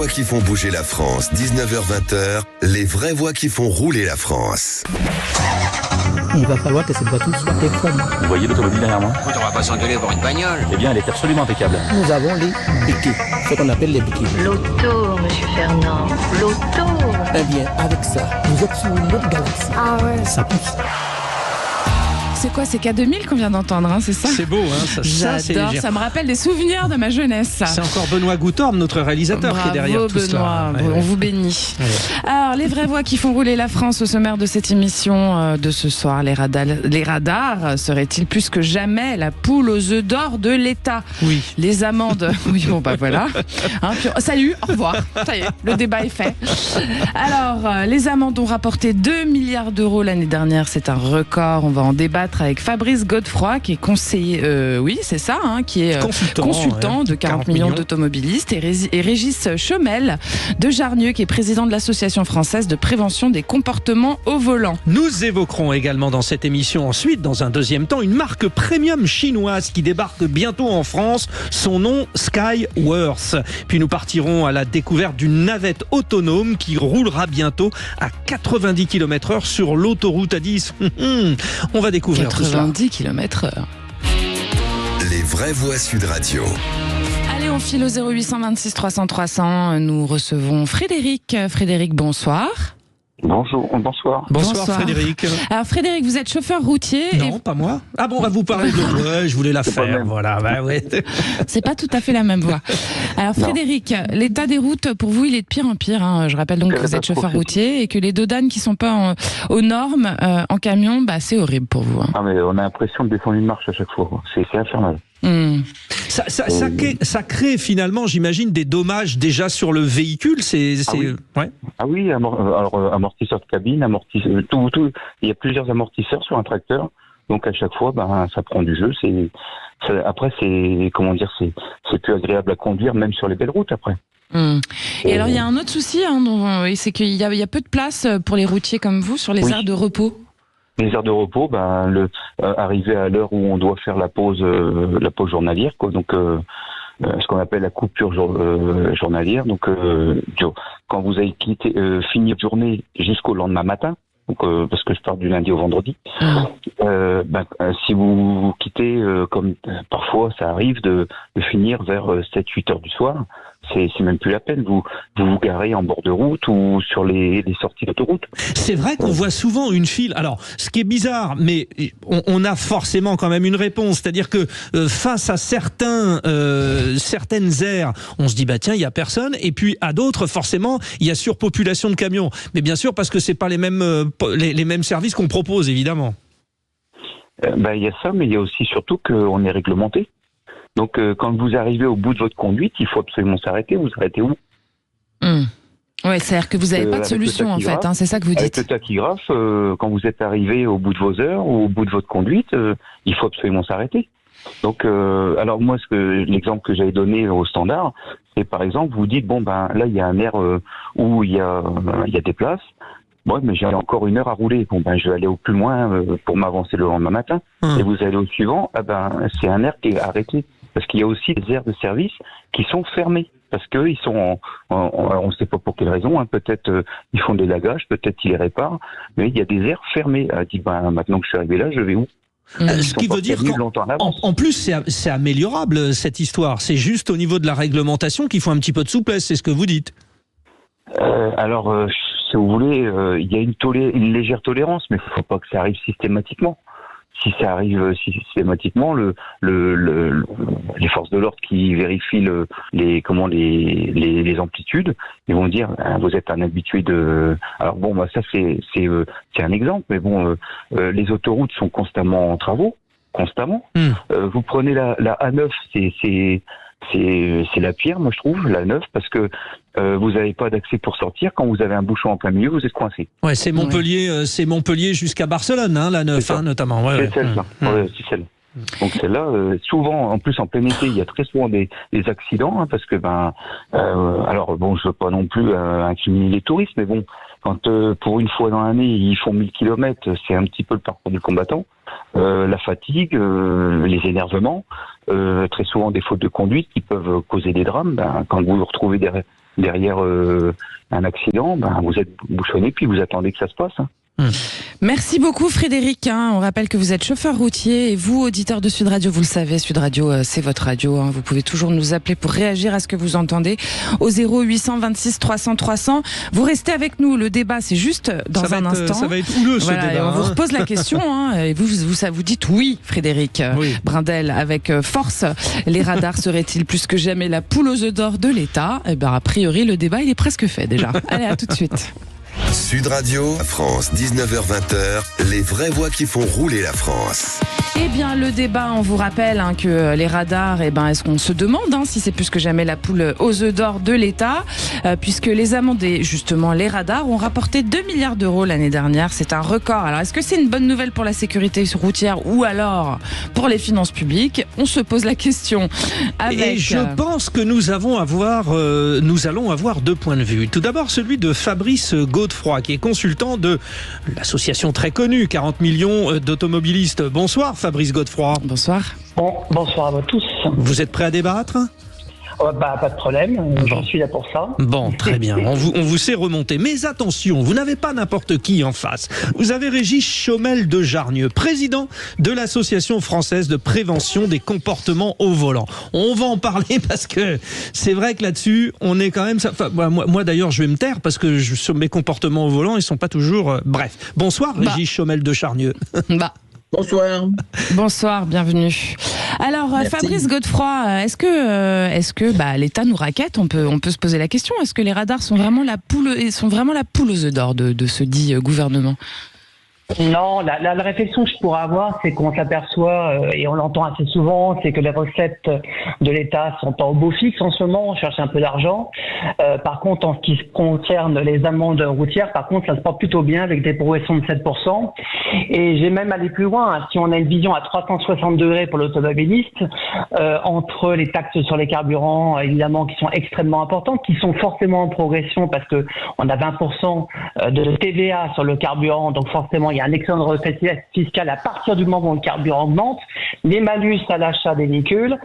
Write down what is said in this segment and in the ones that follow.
Voix qui font bouger la France, 19h-20h, les vraies voix qui font rouler la France. Il va falloir que cette voiture soit conforme. Vous voyez l'automobile derrière moi? Écoute, on va pas s'engueuler pour une bagnole. Eh bien, elle est absolument impeccable. Nous avons les béquets, ce qu'on appelle les béquets. L'auto, monsieur Fernand, l'auto. Eh bien, avec ça, vous êtes sur une autre galaxie. Ah ouais. Ça pousse. C'est quoi, c'est K2000 qu'on vient d'entendre, hein, c'est ça? C'est beau, hein, J'adore, ça me rappelle des souvenirs de ma jeunesse. C'est encore Benoît Goutorme, notre réalisateur, qui est derrière tout Benoît, cela. on vous bénit. Alors, les vraies voix qui font rouler la France au sommaire de cette émission de ce soir. Les radars seraient-ils plus que jamais la poule aux œufs d'or de l'État? Oui. Les amendes, oui, bon bah voilà. Hein, puis, salut, au revoir. Ça y est, le débat est fait. Alors, les amendes ont rapporté 2 milliards d'euros l'année dernière. C'est un record. On va en débattre avec Fabrice Godefroy, qui est conseiller, oui, c'est ça, hein, qui est consultant de 40 millions d'automobilistes, et Régis Chomel de Jarnieux, qui est président de l'Association française de prévention des comportements au volant. Nous évoquerons également dans cette émission ensuite, dans un deuxième temps, une marque premium chinoise qui débarque bientôt en France, son nom Skyworth. Puis nous partirons à la découverte d'une navette autonome qui roulera bientôt à 90 km/h sur l'autoroute A10. On va découvrir 90 km/h. Les vraies voix Sud Radio. Allez, on file au 0826 300 300. Nous recevons Frédéric. Frédéric, bonsoir. Bonsoir Frédéric. Alors Frédéric, vous êtes chauffeur routier. Non, pas moi. Ah bon, on va vous parler de... Ouais, je voulais la faire. Voilà, bah ouais. C'est pas tout à fait la même voix. Alors Frédéric, l'état des routes, pour vous, il est de pire en pire. Hein. Je rappelle donc que vous êtes chauffeur routier et que les dodanes qui sont pas aux normes en camion, bah, c'est horrible pour vous. Hein. Ah mais on a l'impression de descendre une marche à chaque fois. C'est infernal. Ça crée finalement, j'imagine, des dommages déjà sur le véhicule. Ouais. Ah oui, alors amortisseur de cabine, tout. Il y a plusieurs amortisseurs sur un tracteur. Donc à chaque fois, ça prend du jeu. Après, c'est plus agréable à conduire, même sur les belles routes après. Et alors il y a un autre souci, hein, c'est qu'il y a peu de place pour les routiers comme vous sur les aires de repos. Les aires de repos, arriver à l'heure où on doit faire la pause journalière, quoi. Donc ce qu'on appelle la coupure journalière. Donc quand vous avez fini votre journée jusqu'au lendemain matin, donc parce que je pars du lundi au vendredi, si vous quittez, comme parfois ça arrive de finir vers 7-8 heures du soir, c'est même plus la peine. Vous garez en bord de route ou sur les sorties d'autoroute. C'est vrai qu'on voit souvent une file. Alors, ce qui est bizarre, mais on a forcément quand même une réponse. C'est-à-dire que face à certaines aires, on se dit tiens, il y a personne. Et puis à d'autres, forcément, il y a surpopulation de camions. Mais bien sûr, parce que c'est pas les mêmes services qu'on propose, évidemment. Il y a ça, mais il y a aussi surtout qu'on est réglementé. Donc, quand vous arrivez au bout de votre conduite, il faut absolument s'arrêter. Vous arrêtez où? Ouais, c'est-à-dire que vous n'avez pas de solution, en fait. Hein, c'est ça que vous dites. Avec le tachygraphe, quand vous êtes arrivé au bout de vos heures ou au bout de votre conduite, il faut absolument s'arrêter. Donc, alors moi, l'exemple que j'avais donné au standard, c'est par exemple, vous dites là, il y a un air où il y a des places. Bon, mais j'ai encore 1 heure à rouler. Je vais aller au plus loin pour m'avancer le lendemain matin. Et vous allez au suivant, c'est un air qui est arrêté. Parce qu'il y a aussi des aires de service qui sont fermées. Parce qu'ils sont on ne sait pas pour quelle raison, hein, peut-être ils font des lagages, peut-être ils les réparent, mais il y a des aires fermées. Elle dit, maintenant que je suis arrivé là, je vais où? Ce qui veut dire qu'en plus, c'est améliorable cette histoire. C'est juste au niveau de la réglementation qu'il faut un petit peu de souplesse, c'est ce que vous dites. Si vous voulez, il y a une légère tolérance, mais il ne faut pas que ça arrive systématiquement. Si ça arrive systématiquement, les forces de l'ordre qui vérifient les amplitudes, ils vont dire vous êtes un habitué de. Alors ça c'est un exemple, mais les autoroutes sont constamment en travaux, constamment. Vous prenez la A9, c'est la pire, moi je trouve, la 9, parce que vous n'avez pas d'accès pour sortir. Quand vous avez un bouchon en plein milieu, vous êtes coincé. Ouais, c'est Montpellier jusqu'à Barcelone, hein, la 9, notamment. Ouais, c'est celle-là. C'est celle. Donc celle-là, souvent, en plus en plein été, il y a très souvent des accidents, hein, parce que je veux pas non plus incriminer les touristes, mais quand pour une fois dans l'année ils font 1000 km, c'est un petit peu le parcours du combattant. La fatigue, les énervements, très souvent des fautes de conduite qui peuvent causer des drames. Quand vous vous retrouvez derrière un accident, vous êtes bouchonné puis vous attendez que ça se passe. Merci beaucoup Frédéric. On rappelle que vous êtes chauffeur routier et vous, auditeurs de Sud Radio, vous le savez, Sud Radio, c'est votre radio. Vous pouvez toujours nous appeler pour réagir à ce que vous entendez au 0826 300 300. Vous restez avec nous. Le débat, c'est juste dans un instant. Ça va être houleux ce débat. Et on vous repose la question. Et vous dites oui, Frédéric Brindel, avec force. Les radars seraient-ils plus que jamais la poule aux œufs d'or de l'État ? A priori, le débat, il est presque fait déjà. Allez, à tout de suite. Sud Radio, France, 19h-20h, les vraies voix qui font rouler la France. Eh bien, le débat, on vous rappelle que les radars, est-ce qu'on se demande si c'est plus que jamais la poule aux œufs d'or de l'État, puisque les amendes et justement les radars ont rapporté 2 milliards d'euros l'année dernière. C'est un record. Alors, est-ce que c'est une bonne nouvelle pour la sécurité routière ou alors pour les finances publiques ? On se pose la question. Et je pense que nous allons avoir deux points de vue. Tout d'abord, celui de Fabrice Godefroy, qui est consultant de l'association très connue, 40 millions d'automobilistes. Bonsoir Fabrice Godefroy. Bonsoir. Bonsoir à vous tous. Vous êtes prêt à débattre ? Pas de problème, je suis là pour ça. Bon, très bien, on vous sait remonter. Mais attention, vous n'avez pas n'importe qui en face. Vous avez Régis Chaumel de Jarnieux, président de l'Association française de prévention des comportements au volant. On va en parler parce que c'est vrai que là-dessus, on est quand même... Moi d'ailleurs, je vais me taire parce que sur mes comportements au volant, ils sont pas toujours... Bref, bonsoir Régis Chaumel de Jarnieux. Bonsoir. Bonsoir, bienvenue. Alors, merci. Fabrice Godefroy, est-ce que l'État nous raquette ? On peut se poser la question. Est-ce que les radars sont vraiment la poule aux œufs d'or de ce dit gouvernement ? Non, la réflexion que je pourrais avoir, c'est qu'on s'aperçoit, et on l'entend assez souvent, c'est que les recettes de l'État sont pas au beau fixe en ce moment, on cherche un peu d'argent. Par contre, en ce qui concerne les amendes routières, par contre, ça se porte plutôt bien avec des progressions de 7%. Et j'ai même allé plus loin, si on a une vision à 360 degrés pour l'automobiliste, entre les taxes sur les carburants, évidemment, qui sont extrêmement importantes, qui sont forcément en progression parce que on a 20% de TVA sur le carburant, donc forcément, il y a un excellent de recette fiscale à partir du moment où le carburant augmente, les malus à l'achat des véhicules,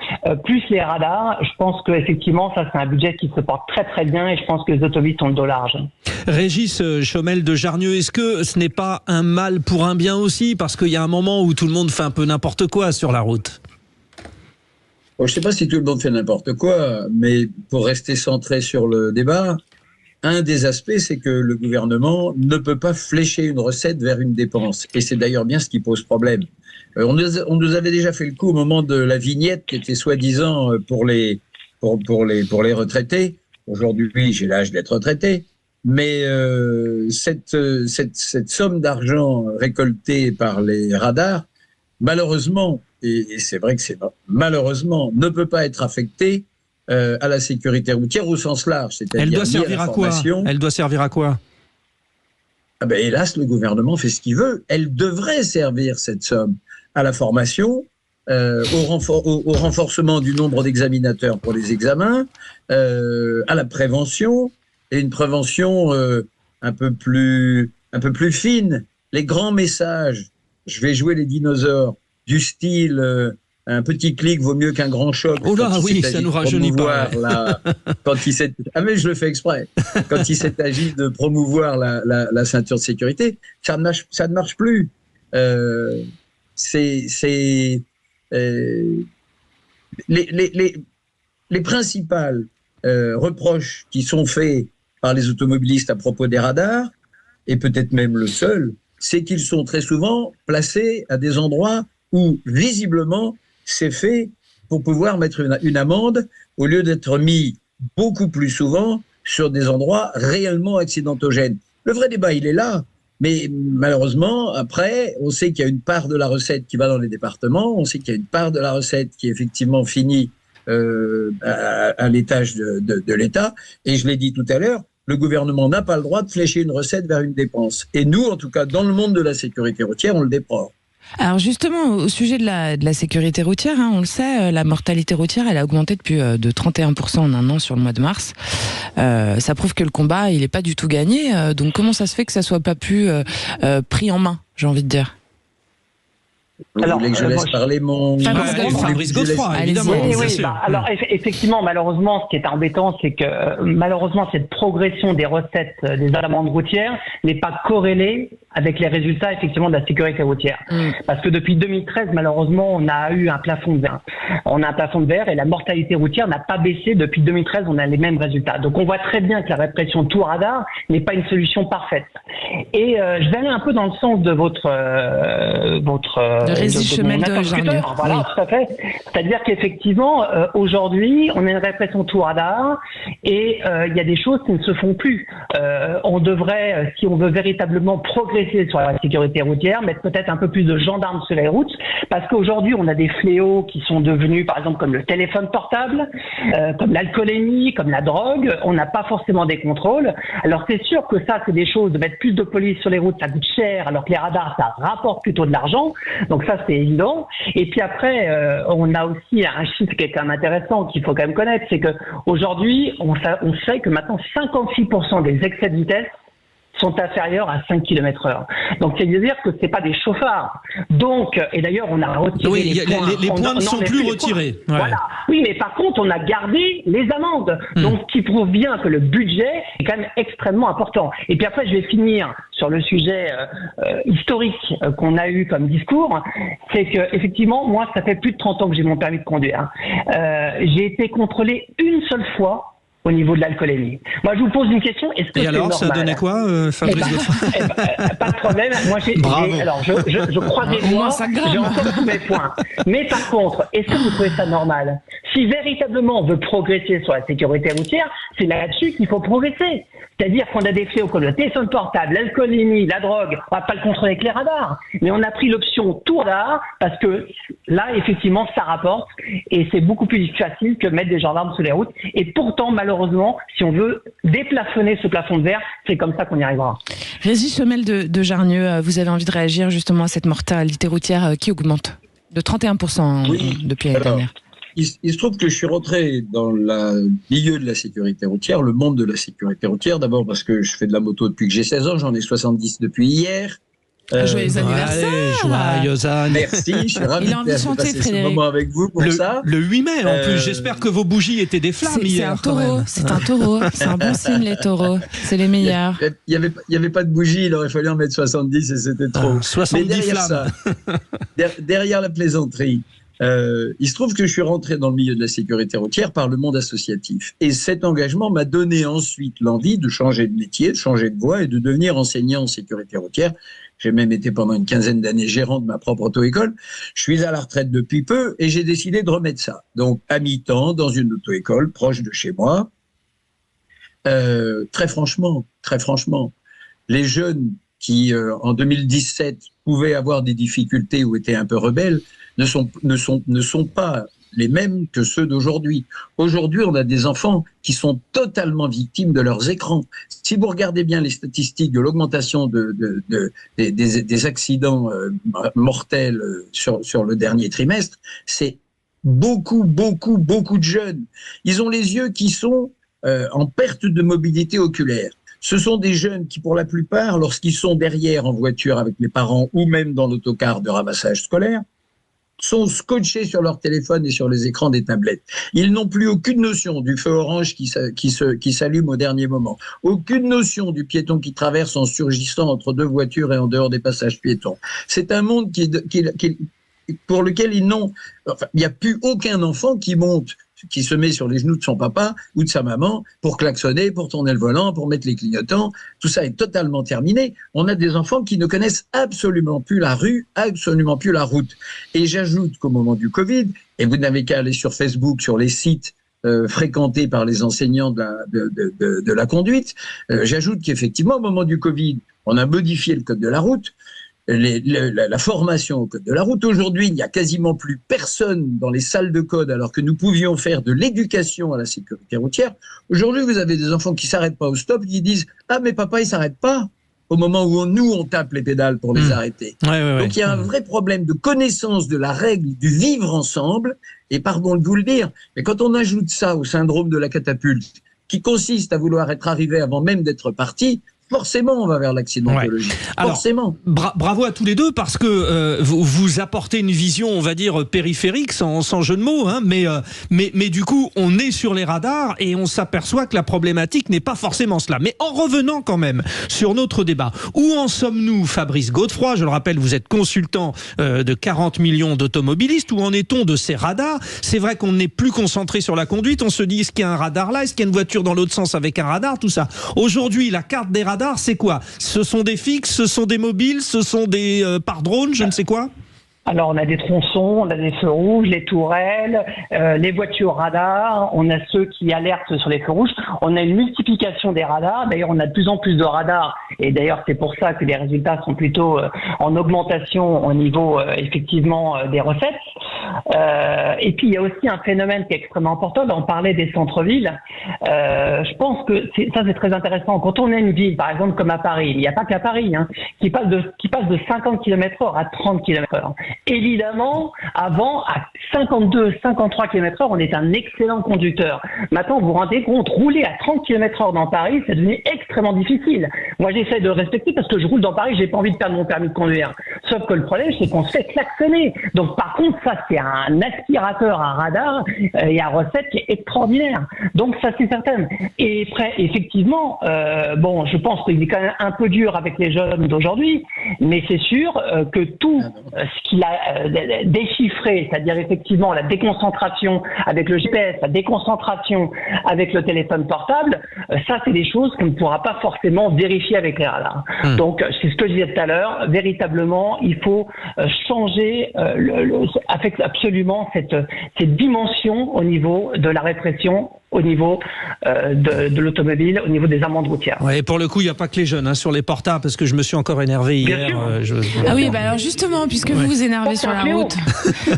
plus les radars. Je pense qu'effectivement, ça c'est un budget qui se porte très très bien et je pense que les automobilistes ont le dos large. Régis Chaumel de Jarnieux, est-ce que ce n'est pas un mal pour un bien aussi ? Parce qu'il y a un moment où tout le monde fait un peu n'importe quoi sur la route. Bon, je ne sais pas si tout le monde fait n'importe quoi, mais pour rester centré sur le débat, un des aspects, c'est que le gouvernement ne peut pas flécher une recette vers une dépense. Et c'est d'ailleurs bien ce qui pose problème. On nous avait déjà fait le coup au moment de la vignette qui était soi-disant pour les retraités. Aujourd'hui, j'ai l'âge d'être retraité. Mais cette somme d'argent récoltée par les radars, malheureusement, et c'est vrai que c'est malheureusement, ne peut pas être affectée à la sécurité routière au sens large. C'est-à-dire elle doit servir à quoi ? Elle doit servir à quoi ? Hélas, le gouvernement fait ce qu'il veut. Elle devrait servir, cette somme, à la formation, au renforcement du nombre d'examinateurs pour les examens, à la prévention, et une prévention un peu plus fine. Les grands messages, je vais jouer les dinosaures, du style un petit clic vaut mieux qu'un grand choc. Oh là, oui, ça nous rajeunit pas. Mais je le fais exprès. Quand il s'agit de promouvoir la ceinture de sécurité, ça ne marche plus. Les principales reproches qui sont faits par les automobilistes à propos des radars, et peut-être même le seul, c'est qu'ils sont très souvent placés à des endroits où, visiblement, c'est fait pour pouvoir mettre une amende, au lieu d'être mis beaucoup plus souvent sur des endroits réellement accidentogènes. Le vrai débat, il est là. Mais malheureusement, après, on sait qu'il y a une part de la recette qui va dans les départements, on sait qu'il y a une part de la recette qui effectivement finit à l'étage de l'État. Et je l'ai dit tout à l'heure, le gouvernement n'a pas le droit de flécher une recette vers une dépense. Et nous, en tout cas, dans le monde de la sécurité routière, on le déplore. Alors justement, au sujet de la sécurité routière, on le sait, la mortalité routière, elle a augmenté depuis de 31% en un an sur le mois de mars. Ça prouve que le combat, il n'est pas du tout gagné. Donc comment ça se fait que ça soit pas plus pris en main, j'ai envie de dire ? Vous voulez que je laisse parler mon... Fabrice Godefroy, évidemment. Oui, alors effectivement, malheureusement, ce qui est embêtant, c'est que malheureusement, cette progression des recettes des amendes routières n'est pas corrélée avec les résultats effectivement de la sécurité routière. Parce que depuis 2013, malheureusement, on a eu un plafond de verre. On a un plafond de verre et la mortalité routière n'a pas baissé. Depuis 2013, on a les mêmes résultats. Donc on voit très bien que la répression tout radar n'est pas une solution parfaite. Et je vais aller un peu dans le sens de votre Régis-Chemel de Jarnieux. Voilà, tout à fait. C'est-à-dire qu'effectivement, aujourd'hui, on a une répression tout radar et il y a des choses qui ne se font plus. On devrait, si on veut véritablement progresser sur la sécurité routière, mettre peut-être un peu plus de gendarmes sur les routes, parce qu'aujourd'hui, on a des fléaux qui sont devenus, par exemple, comme le téléphone portable, comme l'alcoolémie, comme la drogue. On n'a pas forcément des contrôles. Alors c'est sûr que ça, c'est des choses, de mettre plus de police sur les routes, ça coûte cher, alors que les radars, ça rapporte plutôt de l'argent. Donc ça, c'est évident. Et puis après, on a aussi un chiffre qui est quand même intéressant, qu'il faut quand même connaître, c'est que aujourd'hui, on sait que maintenant 56% des excès de vitesse sont inférieurs à 5 km/h. Donc, c'est-à-dire que c'est pas des chauffards. Donc, et d'ailleurs, on a retiré les points ne sont plus retirés. Ouais. Voilà. Oui, mais par contre, on a gardé les amendes. Donc, ce qui prouve bien que le budget est quand même extrêmement important. Et puis après, je vais finir sur le sujet historique qu'on a eu comme discours. C'est que, effectivement, moi, ça fait plus de 30 ans que j'ai mon permis de conduire. J'ai été contrôlé une seule fois au niveau de l'alcoolémie. Moi, je vous pose une question. Est-ce que et alors, normal? ça donnait quoi, Fabrice Godefroy? Pas de problème. Moi, alors, je crois des doigts. J'ai encore tous mes points. Mais par contre, est-ce que vous trouvez ça normal? Si véritablement on veut progresser sur la sécurité routière, c'est là-dessus qu'il faut progresser. C'est-à-dire qu'on a des fléaux comme le téléphone portable, l'alcoolémie, la drogue. On va pas le contrôler avec les radars. Mais on a pris l'option tout radar parce que là, effectivement, ça rapporte et c'est beaucoup plus facile que mettre des gendarmes sur les routes. Et pourtant, malheureusement, si on veut déplafonner ce plafond de verre, c'est comme ça qu'on y arrivera. Régis-Chemel de Jarnieux, vous avez envie de réagir justement à cette mortalité routière qui augmente de 31% depuis l'année dernière. Il se trouve que je suis rentré dans le milieu de la sécurité routière, le monde de la sécurité routière, d'abord parce que je fais de la moto depuis que j'ai 16 ans, j'en ai 70 depuis hier. Joyeux anniversaire! Joyeux anniversaire! Merci, je suis ravi de passer ce moment avec vous pour ça. Le 8 mai, en plus, j'espère que vos bougies étaient des flammes hier. C'est un taureau, c'est un bon signe les taureaux, c'est les meilleurs. Il y avait pas de bougies, il aurait fallu en mettre 70 et c'était trop. 70 Mais derrière flammes. Ça, derrière la plaisanterie, il se trouve que je suis rentré dans le milieu de la sécurité routière par le monde associatif. Et cet engagement m'a donné ensuite l'envie de changer de métier, de changer de voie et de devenir enseignant en sécurité routière. J'ai même été pendant une quinzaine d'années gérant de ma propre auto-école. Je suis à la retraite depuis peu et j'ai décidé de remettre ça. Donc, à mi-temps, dans une auto-école proche de chez moi. Très franchement, les jeunes qui, en 2017, pouvaient avoir des difficultés ou étaient un peu rebelles, ne sont pas les mêmes que ceux d'aujourd'hui. Aujourd'hui, on a des enfants qui sont totalement victimes de leurs écrans. Si vous regardez bien les statistiques de l'augmentation des accidents mortels sur le dernier trimestre, c'est beaucoup de jeunes. Ils ont les yeux qui sont en perte de mobilité oculaire. Ce sont des jeunes qui, pour la plupart, lorsqu'ils sont derrière en voiture avec les parents ou même dans l'autocar de ramassage scolaire, sont scotchés sur leur téléphone et sur les écrans des tablettes. Ils n'ont plus aucune notion du feu orange qui s'allume au dernier moment. Aucune notion du piéton qui traverse en surgissant entre deux voitures et en dehors des passages piétons. C'est un monde pour lequel il n'y a plus aucun enfant qui se met sur les genoux de son papa ou de sa maman pour klaxonner, pour tourner le volant, pour mettre les clignotants. Tout ça est totalement terminé. On a des enfants qui ne connaissent absolument plus la rue, absolument plus la route. Et j'ajoute qu'au moment du Covid, et vous n'avez qu'à aller sur Facebook, sur les sites fréquentés par les enseignants de la conduite, j'ajoute qu'effectivement, au moment du Covid, on a modifié le code de la route. La formation au code de la route. Aujourd'hui, il n'y a quasiment plus personne dans les salles de code alors que nous pouvions faire de l'éducation à la sécurité routière. Aujourd'hui, vous avez des enfants qui s'arrêtent pas au stop, qui disent « Ah, mais papa, il s'arrête pas !» au moment où on tape les pédales pour les arrêter. Donc, il y a un vrai problème de connaissance de la règle du vivre ensemble. Et pardon de vous le dire, mais quand on ajoute ça au syndrome de la catapulte, qui consiste à vouloir être arrivé avant même d'être parti, forcément on va vers l'accidentologie. Alors, Forcément. Bravo à tous les deux parce que vous apportez une vision, on va dire, périphérique, sans jeu de mots, hein, mais du coup, on est sur les radars et on s'aperçoit que la problématique n'est pas forcément cela. Mais en revenant quand même sur notre débat, où en sommes-nous, Fabrice Godefroy? Je le rappelle, vous êtes consultant de 40 millions d'automobilistes. Où en est-on de ces radars? C'est vrai qu'on n'est plus concentré sur la conduite. On se dit, est-ce qu'il y a un radar là? Est-ce qu'il y a une voiture dans l'autre sens avec un radar? Tout ça. Aujourd'hui, la carte des radars, c'est quoi? Ce sont des fixes, ce sont des mobiles, ce sont des par drone, je ne sais quoi? Alors, on a des tronçons, on a des feux rouges, les tourelles, les voitures radars, on a ceux qui alertent sur les feux rouges. On a une multiplication des radars. D'ailleurs, on a de plus en plus de radars. Et d'ailleurs, c'est pour ça que les résultats sont plutôt en augmentation au niveau, effectivement, des recettes. Et puis, il y a aussi un phénomène qui est extrêmement important. Là, on parlait des centres-villes. Je pense que ça, c'est très intéressant. Quand on a une ville, par exemple, comme à Paris, il n'y a pas qu'à Paris, hein, qui passe de 50 km/h à 30 km/h. Évidemment, avant, à 52, 53 km/h, on est un excellent conducteur. Maintenant, vous vous rendez compte, rouler à 30 km/h dans Paris, c'est devenu extrêmement difficile. Moi, j'essaie de le respecter parce que je roule dans Paris, j'ai pas envie de perdre mon permis de conduire. Sauf que le problème, c'est qu'on se fait klaxonner. Donc, par contre, ça, c'est un aspirateur à radar et à recette qui est extraordinaire. Donc, ça, c'est certain. Et après, effectivement, bon, je pense qu'il est quand même un peu dur avec les jeunes d'aujourd'hui, mais c'est sûr que tout ce qu'il a déchiffré, c'est-à-dire effectivement la déconcentration avec le GPS, la déconcentration avec le téléphone portable, ça, c'est des choses qu'on ne pourra pas forcément vérifier avec les radars. Donc, c'est ce que je disais tout à l'heure, véritablement, il faut changer avec absolument cette dimension au niveau de la répression, au niveau de l'automobile, au niveau des amendes routières. Ouais, et pour le coup, il n'y a pas que les jeunes sur les portables, parce que je me suis encore énervé hier. Ah oui, bah alors justement, puisque vous vous énervez sur la route,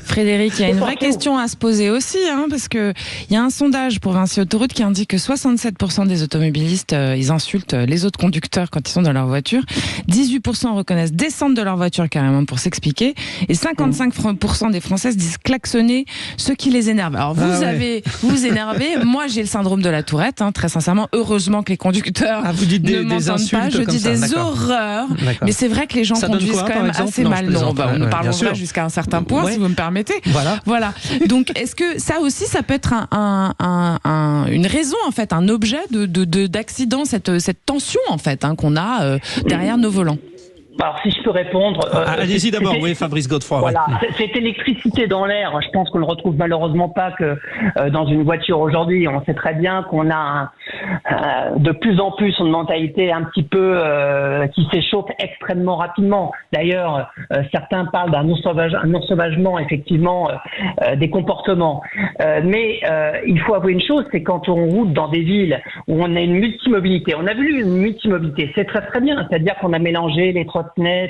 Frédéric, il y a une vraie question à se poser aussi, parce que il y a un sondage pour Vinci Autoroute qui indique que 67% des automobilistes, ils insultent les autres conducteurs quand ils sont dans leur voiture. 18% reconnaissent descendre de leur voiture carrément pour s'expliquer, et 55% des Françaises disent klaxonner ce qui les énerve. Alors vous vous vous énervez. Moi, j'ai le syndrome de la Tourette, très sincèrement. Heureusement que les conducteurs vous dites ne m'entendent pas. Je dis des horreurs. Mais c'est vrai que les gens conduisent quand même assez mal. Non, on ne parlons pas jusqu'à un certain point, si vous me permettez. Voilà. Donc, est-ce que ça aussi, ça peut être une raison, en fait, un objet d'accident, cette tension, en fait, qu'on a derrière nos volants? Alors, si je peux répondre... allez-y d'abord, oui, Fabrice Godefroy. Voilà, cette électricité dans l'air, je pense qu'on ne le retrouve malheureusement pas que dans une voiture aujourd'hui. On sait très bien qu'on a de plus en plus une mentalité un petit peu qui s'échauffe extrêmement rapidement. D'ailleurs, certains parlent d'un ensauvagement, effectivement, des comportements. Mais il faut avouer une chose, c'est quand on roule dans des villes où on a une multimobilité. On a vu une multimobilité, c'est très très bien. C'est-à-dire qu'on a mélangé les trottinettes,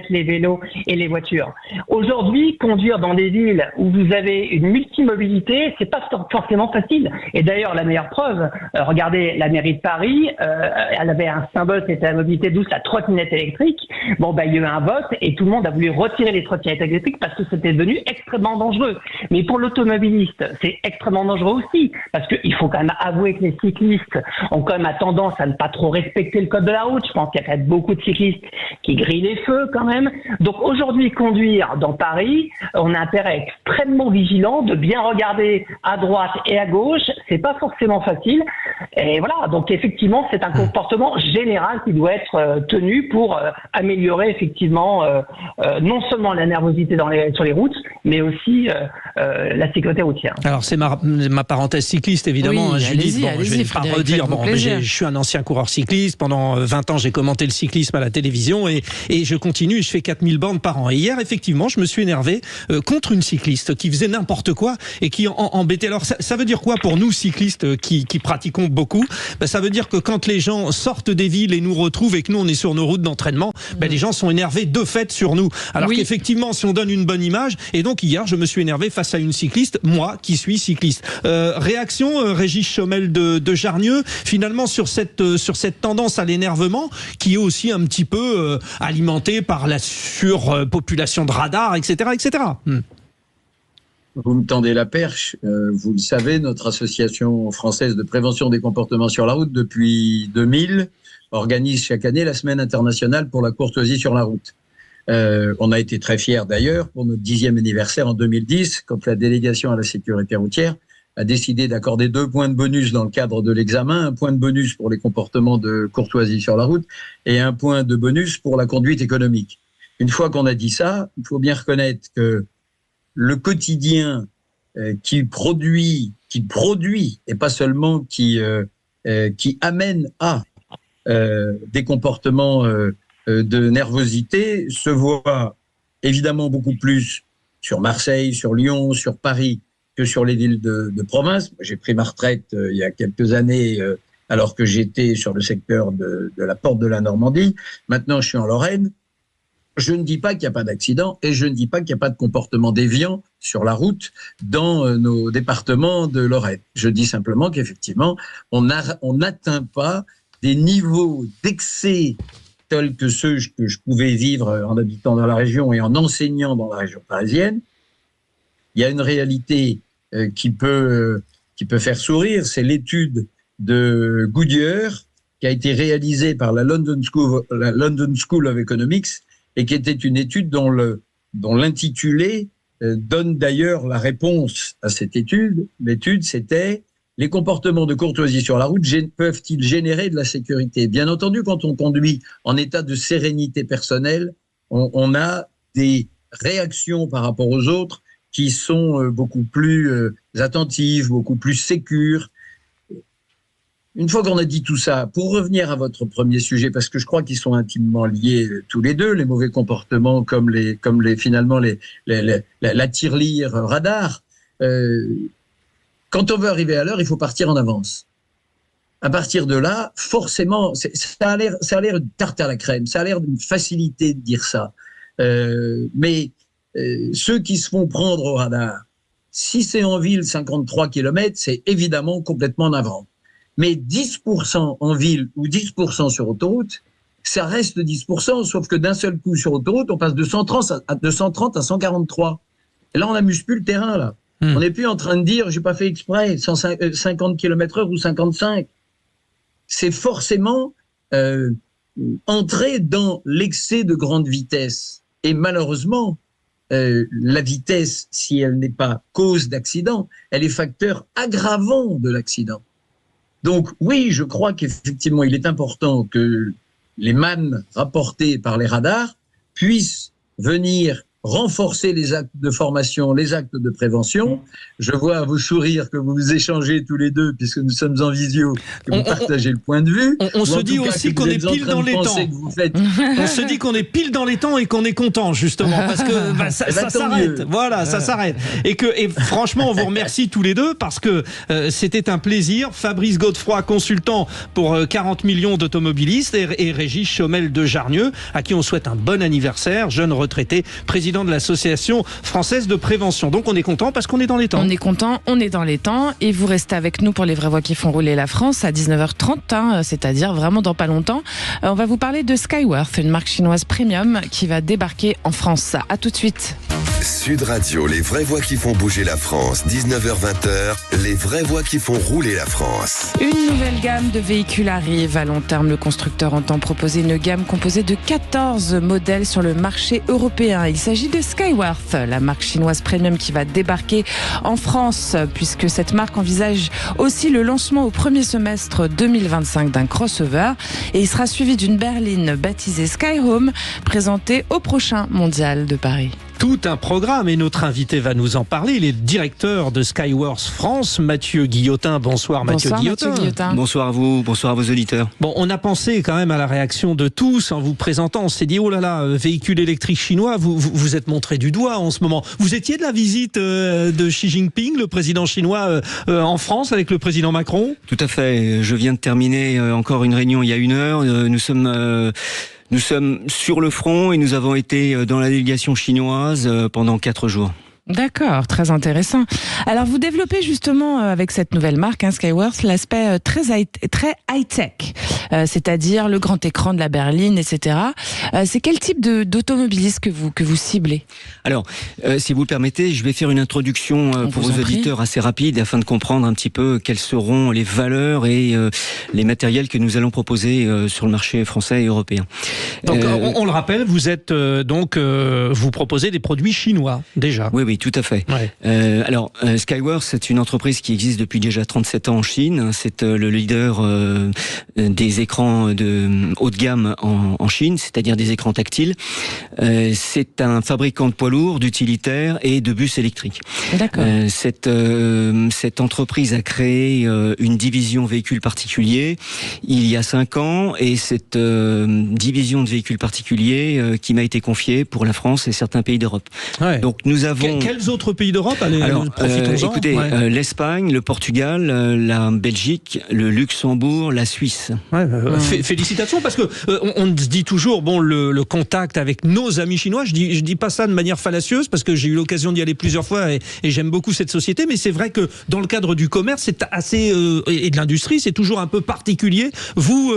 les vélos et les voitures. Aujourd'hui, conduire dans des villes où vous avez une multimobilité, c'est pas forcément facile. Et d'ailleurs, la meilleure preuve, regardez la mairie de Paris, elle avait un symbole, c'était la mobilité douce, la trottinette électrique. Bon, il y a eu un vote et tout le monde a voulu retirer les trottinettes électriques parce que c'était devenu extrêmement dangereux. Mais pour l'automobiliste, c'est extrêmement dangereux aussi parce qu'il faut quand même avouer que les cyclistes ont quand même tendance à ne pas trop respecter le code de la route. Je pense qu'il y a quand même beaucoup de cyclistes qui grillent les feux quand même. Donc aujourd'hui, conduire dans Paris, on a intérêt à être extrêmement vigilant, de bien regarder à droite et à gauche. C'est pas forcément facile. Et voilà. Donc effectivement, c'est un comportement général qui doit être tenu pour améliorer effectivement non seulement la nervosité sur les routes, mais aussi la sécurité routière. Alors c'est ma parenthèse cycliste évidemment, oui, Judith. Bon, je vais pas redire. Je suis un ancien coureur cycliste. Pendant 20 ans, j'ai commenté le cyclisme à la télévision et je continue. Je fais 4000 bornes par an. Et hier, effectivement, je me suis énervé contre une cycliste qui faisait n'importe quoi et qui embêtait. Alors ça veut dire quoi pour nous cyclistes qui pratiquons beaucoup? Ça veut dire que quand les gens sortent des villes et nous retrouvent et que nous on est sur nos routes d'entraînement, les gens sont énervés de fait sur nous. Alors qu'effectivement, si on donne une bonne image, et donc hier, je me suis énervé face à une cycliste, moi qui suis cycliste. Réaction, Régis Chomel de Jarnieux, finalement sur cette tendance à l'énervement qui est aussi un petit peu alimentée par la surpopulation de radars, etc., etc. vous me tendez la perche. Vous le savez, notre association française de prévention des comportements sur la route, depuis 2000, organise chaque année la Semaine internationale pour la courtoisie sur la route. On a été très fiers d'ailleurs pour notre 10e anniversaire en 2010, quand la délégation à la sécurité routière a décidé d'accorder 2 points de bonus dans le cadre de l'examen, 1 point de bonus pour les comportements de courtoisie sur la route et 1 point de bonus pour la conduite économique. Une fois qu'on a dit ça, il faut bien reconnaître que le quotidien qui produit, et pas seulement qui amène à des comportements de nervosité, se voit évidemment beaucoup plus sur Marseille, sur Lyon, sur Paris, que sur les villes de province. J'ai pris ma retraite il y a quelques années, alors que j'étais sur le secteur de la Porte de la Normandie. Maintenant, je suis en Lorraine. Je ne dis pas qu'il n'y a pas d'accident et je ne dis pas qu'il n'y a pas de comportement déviant sur la route dans nos départements de Lorraine. Je dis simplement qu'effectivement, on n'atteint pas des niveaux d'excès tels que ceux que je pouvais vivre en habitant dans la région et en enseignant dans la région parisienne. Il y a une réalité qui peut faire sourire, c'est l'étude de Goodyear qui a été réalisée par la London School of Economics et qui était une étude dont l'intitulé donne d'ailleurs la réponse à cette étude. L'étude, c'était « Les comportements de courtoisie sur la route peuvent-ils générer de la sécurité ?» Bien entendu, quand on conduit en état de sérénité personnelle, on a des réactions par rapport aux autres qui sont beaucoup plus attentives, beaucoup plus sécures. Une fois qu'on a dit tout ça, pour revenir à votre premier sujet, parce que je crois qu'ils sont intimement liés tous les deux, les mauvais comportements comme finalement la tirelire radar, quand on veut arriver à l'heure, il faut partir en avance. À partir de là, forcément, ça a l'air une tarte à la crème, ça a l'air d'une facilité de dire ça. Mais ceux qui se font prendre au radar, si c'est en ville 53 km, c'est évidemment complètement navrant. Mais 10% en ville ou 10% sur autoroute, ça reste 10%, sauf que d'un seul coup sur autoroute, on passe de 130 à 143. Et là, on n'amuse plus le terrain, là. On n'est plus en train de dire, j'ai pas fait exprès, 50 km/h ou 55. C'est forcément entrer dans l'excès de grande vitesse. Et malheureusement, la vitesse, si elle n'est pas cause d'accident, elle est facteur aggravant de l'accident. Donc oui, je crois qu'effectivement, il est important que les mannes rapportées par les radars puissent venir renforcer les actes de formation, les actes de prévention. Je vois à vos sourires que vous vous échangez tous les deux, puisque nous sommes en visio, que vous partagez le point de vue. On se dit aussi qu'on est pile dans les temps. On se dit qu'on est pile dans les temps et qu'on est content, justement, parce que ça s'arrête. Voilà, ça s'arrête. Et franchement, on vous remercie tous les deux, parce que c'était un plaisir. Fabrice Godefroy, consultant pour 40 millions d'automobilistes, et Régis Chomel de Jarnieux, à qui on souhaite un bon anniversaire, jeune retraité, président de l'association française de prévention. Donc on est content parce qu'on est dans les temps. On est content, on est dans les temps, et vous restez avec nous pour les vraies voix qui font rouler la France à 19h30, c'est-à-dire vraiment dans pas longtemps. On va vous parler de Skyworth, une marque chinoise premium qui va débarquer en France. À tout de suite. Sud Radio, les vraies voix qui font bouger la France, 19h-20h, les vraies voix qui font rouler la France. Une nouvelle gamme de véhicules arrive. À long terme, le constructeur entend proposer une gamme composée de 14 modèles sur le marché européen. Il s'agit de Skyworth, la marque chinoise premium qui va débarquer en France, puisque cette marque envisage aussi le lancement au premier semestre 2025 d'un crossover, et il sera suivi d'une berline baptisée Skyhome, présentée au prochain Mondial de Paris. Tout un programme, et notre invité va nous en parler. Il est directeur de Skyworth France, Mathieu Guillotin. Bonsoir Mathieu Guillotin. Bonsoir à vous, bonsoir à vos auditeurs. Bon, on a pensé quand même à la réaction de tous en vous présentant. On s'est dit, oh là là, véhicule électrique chinois, vous êtes montré du doigt en ce moment. Vous étiez de la visite de Xi Jinping, le président chinois, en France, avec le président Macron? Tout à fait. Je viens de terminer encore une réunion il y a 1 heure. Nous sommes sur le front et nous avons été dans la délégation chinoise pendant 4 jours. D'accord, très intéressant. Alors, vous développez justement avec cette nouvelle marque, Skyworth, l'aspect très high-tech, c'est-à-dire le grand écran de la berline, etc. C'est quel type d'automobiliste que vous ciblez? Alors, si vous le permettez, je vais faire une introduction pour vos auditeurs assez rapide afin de comprendre un petit peu quelles seront les valeurs et les matériels que nous allons proposer sur le marché français et européen. Donc, on le rappelle, vous êtes vous proposez des produits chinois déjà. Oui, tout à fait. Ouais. Alors, Skyworth, c'est une entreprise qui existe depuis déjà 37 ans en Chine. C'est le leader des écrans de haut de gamme en Chine, c'est-à-dire des écrans tactiles. C'est un fabricant de poids lourds, d'utilitaires et de bus électriques. D'accord. Cette entreprise a créé une division véhicules particuliers il y a 5 ans, et cette division de véhicules particuliers qui m'a été confiée pour la France et certains pays d'Europe. Ouais. Donc nous avons... Quels autres pays d'Europe? Alors, profitons-en. Écoutez, l'Espagne, le Portugal, la Belgique, le Luxembourg, la Suisse. Félicitations, parce que on se dit toujours, bon, le contact avec nos amis chinois, je dis pas ça de manière fallacieuse, parce que j'ai eu l'occasion d'y aller plusieurs fois et j'aime beaucoup cette société, mais c'est vrai que dans le cadre du commerce, c'est assez et de l'industrie, c'est toujours un peu particulier. Vous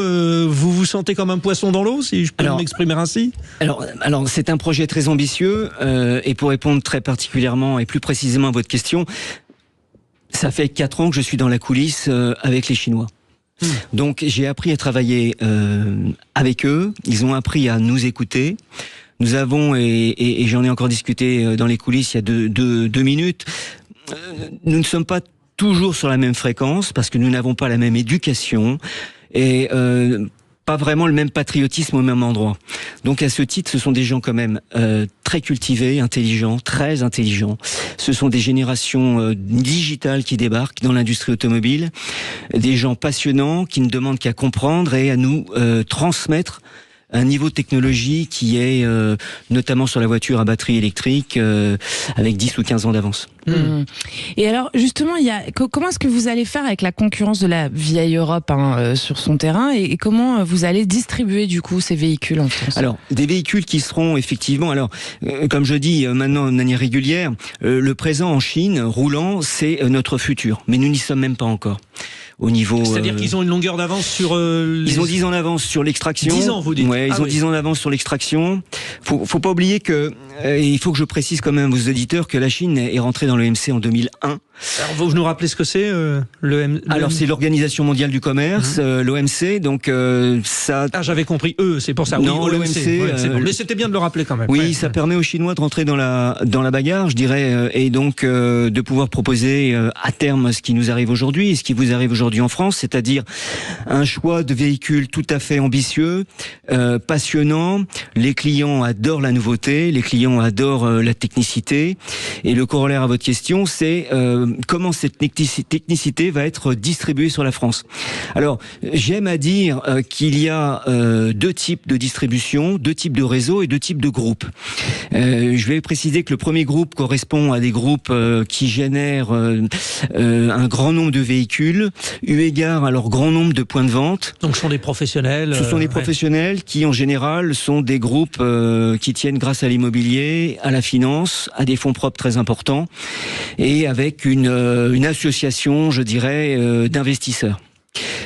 vous sentez comme un poisson dans l'eau, si je peux m'exprimer ainsi? Alors c'est un projet très ambitieux, et pour répondre très particulièrement et plus précisément à votre question, ça fait 4 ans que je suis dans la coulisse avec les Chinois. Donc j'ai appris à travailler avec eux, ils ont appris à nous écouter. Nous avons, et j'en ai encore discuté dans les coulisses il y a deux minutes, nous ne sommes pas toujours sur la même fréquence parce que nous n'avons pas la même éducation et pas vraiment le même patriotisme au même endroit. Donc à ce titre, ce sont des gens quand même très cultivés, intelligents, très intelligents. Ce sont des générations digitales qui débarquent dans l'industrie automobile, des gens passionnants qui ne demandent qu'à comprendre et à nous transmettre un niveau de technologie qui est notamment sur la voiture à batterie électrique avec 10 ou 15 ans d'avance. Et alors justement, comment est-ce que vous allez faire avec la concurrence de la vieille Europe sur son terrain, et comment vous allez distribuer du coup ces véhicules en France? Alors des véhicules qui seront effectivement, comme je dis maintenant de manière régulière, le présent en Chine roulant, c'est notre futur, mais nous n'y sommes même pas encore. Au niveau, c'est-à-dire qu'ils ont une longueur d'avance sur... Ils ont 10 ans d'avance sur l'extraction. 10 ans, vous dites? Ouais, ils ont 10 ans d'avance sur l'extraction. Faut pas oublier que, il faut que je précise quand même aux auditeurs que la Chine est rentrée dans l'OMC en 2001. Alors, vous nous rappelez ce que c'est, Alors, c'est l'Organisation mondiale du commerce, l'OMC, donc ça... Ah, j'avais compris, c'est pour ça. Non, oui, l'OMC... bon. Mais c'était bien de le rappeler quand même. Oui, ça permet aux Chinois de rentrer dans la bagarre, je dirais, et donc de pouvoir proposer à terme ce qui nous arrive aujourd'hui, et ce qui vous arrive aujourd'hui en France, c'est-à-dire un choix de véhicules tout à fait ambitieux, passionnant. Les clients adorent la nouveauté, les clients adorent la technicité, et le corollaire à votre question, c'est comment cette technicité va être distribuée sur la France. Alors, j'aime à dire qu'il y a 2 types de distribution, 2 types de réseaux et 2 types de groupes. Je vais préciser que le premier groupe correspond à des groupes qui génèrent un grand nombre de véhicules, eu égard à leur grand nombre de points de vente. Donc ce sont des professionnels. Ce sont des professionnels qui, en général, sont des groupes qui tiennent grâce à l'immobilier, à la finance, à des fonds propres très importants, et avec une association, je dirais, d'investisseurs.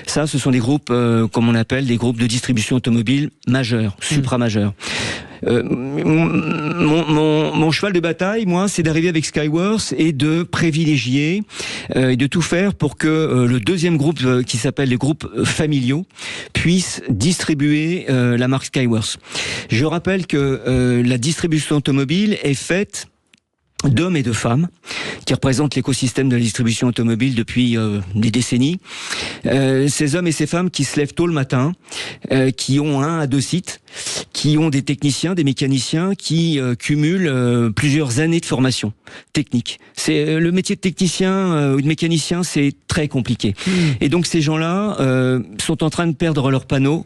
Ça, ce sont des groupes, comme on appelle, des groupes de distribution automobile majeurs, supramajeurs. Mon cheval de bataille, moi, c'est d'arriver avec Skyworth et de privilégier et de tout faire pour que le deuxième groupe, qui s'appelle les groupes familiaux, puisse distribuer la marque Skyworth. Je rappelle que la distribution automobile est faite d'hommes et de femmes qui représentent l'écosystème de la distribution automobile depuis des décennies. Ces hommes et ces femmes qui se lèvent tôt le matin, qui ont 1 à 2 sites, qui ont des techniciens, des mécaniciens, qui cumulent plusieurs années de formation technique. C'est le métier de technicien ou de mécanicien, c'est très compliqué. Et donc ces gens-là sont en train de perdre leurs panneaux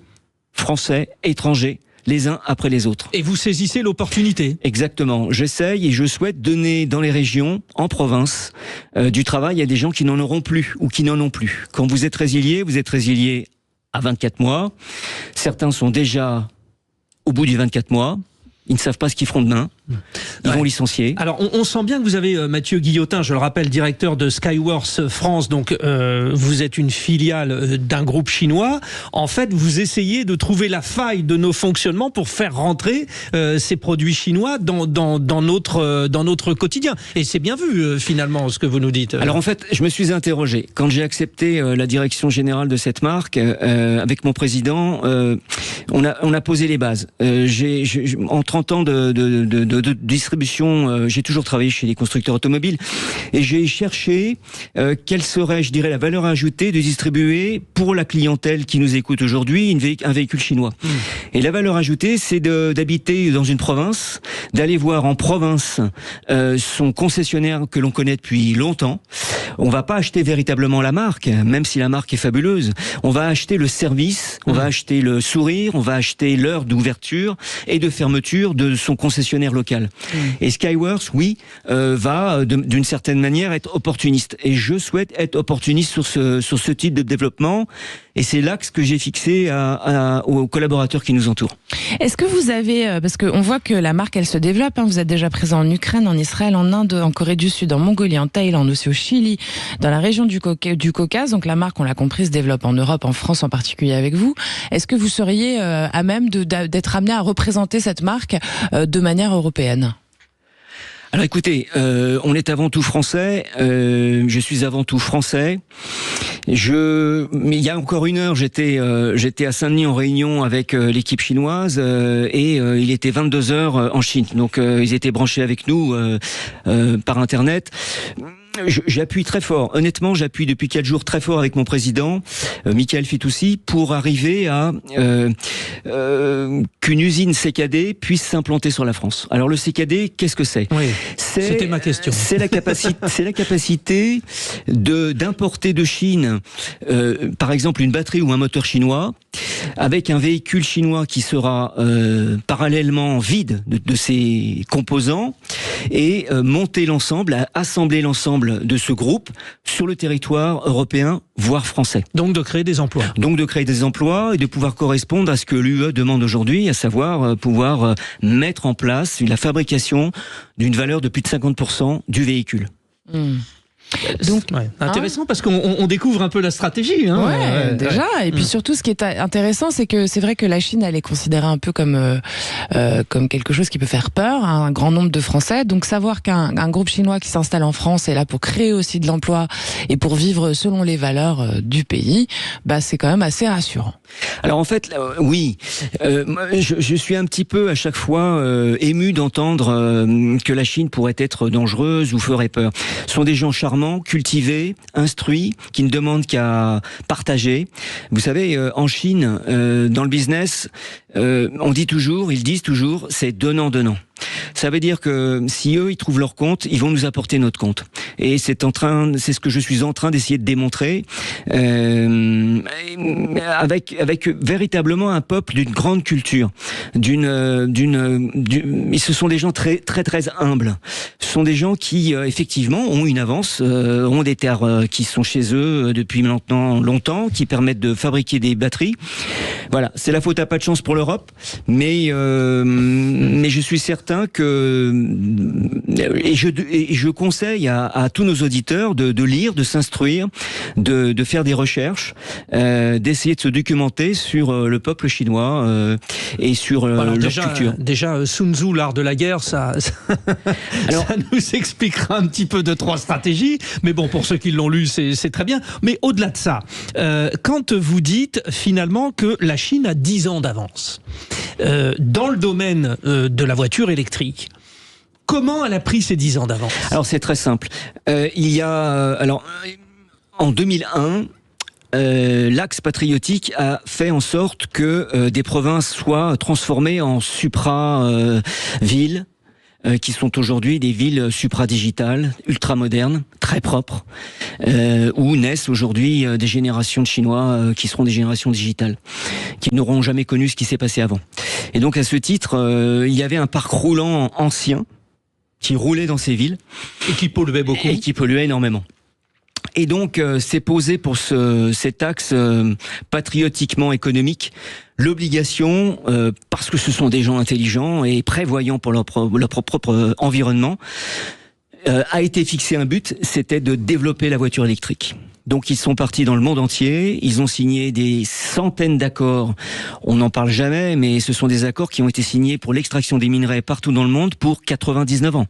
français, étrangers, les uns après les autres. Et vous saisissez l'opportunité. Exactement. J'essaye et je souhaite donner dans les régions, en province, du travail à des gens qui n'en auront plus ou qui n'en ont plus. Quand vous êtes résilié à 24 mois. Certains sont déjà au bout du 24 mois. Ils ne savent pas ce qu'ils feront demain. Ils vont licencier. Alors, on sent bien que vous avez Mathieu Guillotin, je le rappelle, directeur de Skyworth France. Donc, vous êtes une filiale d'un groupe chinois. En fait, vous essayez de trouver la faille de nos fonctionnements pour faire rentrer ces produits chinois dans notre quotidien. Et c'est bien vu, finalement, ce que vous nous dites. Alors, en fait, je me suis interrogé. Quand j'ai accepté la direction générale de cette marque, avec mon président, on a posé les bases. En 30 ans de distribution, j'ai toujours travaillé chez les constructeurs automobiles et j'ai cherché quelle serait, je dirais, la valeur ajoutée de distribuer pour la clientèle qui nous écoute aujourd'hui un véhicule chinois. Et la valeur ajoutée, c'est d'habiter dans une province, d'aller voir en province son concessionnaire que l'on connaît depuis longtemps. On va pas acheter véritablement la marque, même si la marque est fabuleuse. On va acheter le service, on va acheter le sourire, on va acheter l'heure d'ouverture et de fermeture de son concessionnaire local. Et Skyworth, oui, va d'une certaine manière être opportuniste. Et je souhaite être opportuniste sur ce type de développement. Et c'est l'axe que j'ai fixé aux collaborateurs qui nous entourent. Est-ce que vous avez, parce qu'on voit que la marque, elle se développe, hein, vous êtes déjà présent en Ukraine, en Israël, en Inde, en Corée du Sud, en Mongolie, en Thaïlande, aussi au Chili, dans la région du Caucase. Donc la marque, on l'a compris, se développe en Europe, en France en particulier avec vous. Est-ce que vous seriez à même d'être amené à représenter cette marque de manière européenne ? Alors écoutez, on est avant tout français, je suis avant tout français. Mais il y a encore une heure, j'étais à Saint-Denis en réunion avec l'équipe chinoise et il était 22h en Chine. Donc ils étaient branchés avec nous par internet. J'appuie très fort. Honnêtement, j'appuie depuis 4 jours très fort avec mon président, Michael Fitoussi, pour arriver à qu'une usine CKD puisse s'implanter sur la France. Alors le CKD, qu'est-ce que c'est ? Oui, c'était ma question. C'est la capacité d'importer de Chine, par exemple, une batterie ou un moteur chinois, avec un véhicule chinois qui sera parallèlement vide de ses composants, et monter l'ensemble, assembler l'ensemble de ce groupe sur le territoire européen, voire français. Donc de créer des emplois. Donc de créer des emplois et de pouvoir correspondre à ce que l'UE demande aujourd'hui, à savoir pouvoir mettre en place la fabrication d'une valeur de plus de 50% du véhicule. Donc, intéressant parce qu'on découvre un peu la stratégie. Hein. Déjà. Et puis surtout, ce qui est intéressant, c'est que c'est vrai que la Chine, elle est considérée un peu comme quelque chose qui peut faire peur à un grand nombre de Français. Donc savoir qu'un groupe chinois qui s'installe en France est là pour créer aussi de l'emploi et pour vivre selon les valeurs du pays, c'est quand même assez rassurant. Alors en fait, oui, je suis un petit peu à chaque fois ému d'entendre que la Chine pourrait être dangereuse ou ferait peur. Ce sont des gens charmants, cultivés, instruits, qui ne demandent qu'à partager. Vous savez, en Chine, dans le business, ils disent toujours, c'est donnant-donnant. Ça veut dire que si eux, ils trouvent leur compte, ils vont nous apporter notre compte. Et c'est ce que je suis en train d'essayer de démontrer, avec véritablement un peuple d'une grande culture, ce sont des gens très, très, très humbles. Ce sont des gens qui, effectivement, ont une avance, ont des terres qui sont chez eux depuis maintenant longtemps, qui permettent de fabriquer des batteries. Voilà, c'est la faute à pas de chance pour l'Europe, mais je suis certain que je conseille à tous nos auditeurs de lire, de s'instruire, de faire des recherches, d'essayer de se documenter sur le peuple chinois et sur leur culture. Déjà, Sun Tzu, l'art de la guerre, ça nous expliquera un petit peu 2-3 stratégies. Mais bon, pour ceux qui l'ont lu, c'est très bien. Mais au-delà de ça, quand vous dites finalement que la Chine a 10 ans d'avance dans le domaine de la voiture électrique, comment elle a pris ces 10 ans d'avance ? Alors c'est très simple. En 2001, l'axe patriotique a fait en sorte que des provinces soient transformées en supra-villes, qui sont aujourd'hui des villes supra-digitales, ultra-modernes, très propres, où naissent aujourd'hui des générations de Chinois qui seront des générations digitales, qui n'auront jamais connu ce qui s'est passé avant. Et donc à ce titre, il y avait un parc roulant ancien qui roulait dans ces villes. Et qui polluait beaucoup. Et qui polluait énormément. Et donc, c'est posé pour cet axe patriotiquement économique l'obligation, parce que ce sont des gens intelligents et prévoyants pour leur propre environnement, a été fixé un but, c'était de développer la voiture électrique. Donc ils sont partis dans le monde entier, ils ont signé des centaines d'accords, on n'en parle jamais, mais ce sont des accords qui ont été signés pour l'extraction des minerais partout dans le monde pour 99 ans.